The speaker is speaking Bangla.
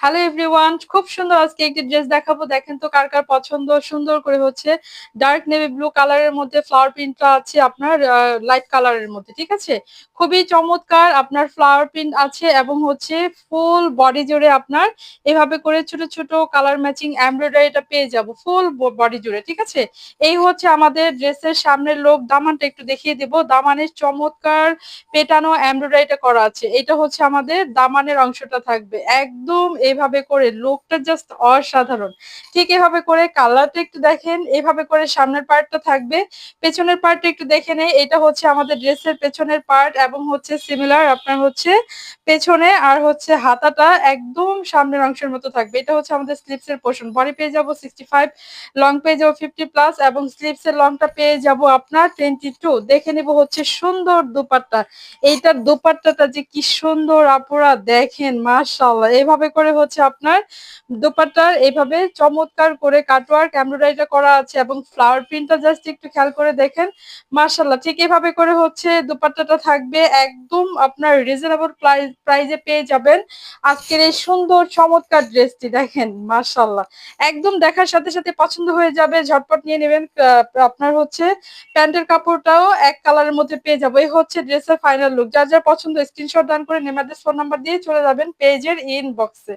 হ্যালো এভরিওয়ান, খুব সুন্দর আজকে একটি ড্রেস দেখাবো। দেখেন তো কার কার পছন্দ। সুন্দর করে হচ্ছে ডার্ক নেভি ব্লু কালারের মধ্যে ফ্লাওয়ার প্রিন্টটা আছে আপনার লাইট কালারের মধ্যে, ঠিক আছে। খুবই চমৎকার আপনার ফ্লাওয়ার প্রিন্ট আছে এবং হচ্ছে ফুল বডি জুড়ে আপনার এভাবে করে ছোট ছোট কালার ম্যাচিং এমব্রয়ডারিটা পেয়ে যাব ফুল বডি জুড়ে, ঠিক আছে। এই হচ্ছে আমাদের ড্রেসের সামনের লোক। দামানটা একটু দেখিয়ে দেব। দামানের চমৎকার পেটানো এমব্রয়ডারিটা করা আছে। এটা হচ্ছে আমাদের দামানের অংশটা থাকবে একদম এভাবে করে, লুকটা জাস্ট অসাধারণ। ঠিক এভাবে করে কালারটা একটু দেখেন, এভাবে করে সামনের পার্টটা থাকবে। পেছনের পার্টটা একটু দেখে নেই। এটা হচ্ছে আমাদের ড্রেসের পেছনের পার্ট এবং হচ্ছে সিমিলার আপনার হচ্ছে পেছনে আর হচ্ছে হাতাটা একদম সামনের অংশের মতো থাকবে। এটা হচ্ছে আমাদের স্লিপস এর পোর্শন। বডি পেয়ে যাবো 65, লং পেয়ে যাবো 50+ এবং স্লিপস এর লংটা পেয়ে যাবো আপনার 22। দেখে নিব হচ্ছে সুন্দর দুপাট্টা। এইটার দোপাট্টাটা যে কি সুন্দর আপুরা, দেখেন মাশাআল্লাহ। এইভাবে করে হচ্ছে আপনার দোপাট্টার এইভাবে চমৎকার করে কাটওয়ার্ক এমব্রয়ডারিটা করা আছে এবং ফ্লাওয়ার প্রিন্টটা জাস্ট একটু খেয়াল করে দেখেন মাশাআল্লাহ। ঠিক এইভাবে করে হচ্ছে দোপাট্টাটা থাকবে একদম আপনার রিজনেবল প্রাইজে পেয়ে যাবেন আজকের এই সুন্দর চমৎকার ড্রেসটি। দেখেন মাশাআল্লাহ, একদম দেখার সাথে সাথে পছন্দ হয়ে যাবে, ঝটপট নিয়ে নেবেন। আপনার হচ্ছে প্যান্টের কাপড়টাও এক কালারের মধ্যে পেয়ে যাবো। এই হচ্ছে ড্রেসের ফাইনাল লুক। যার যার পছন্দ স্ক্রিনশট দান করে নেমাদের ফোন নাম্বার দিয়ে চলে যাবেন পেজের ইনবক্সে।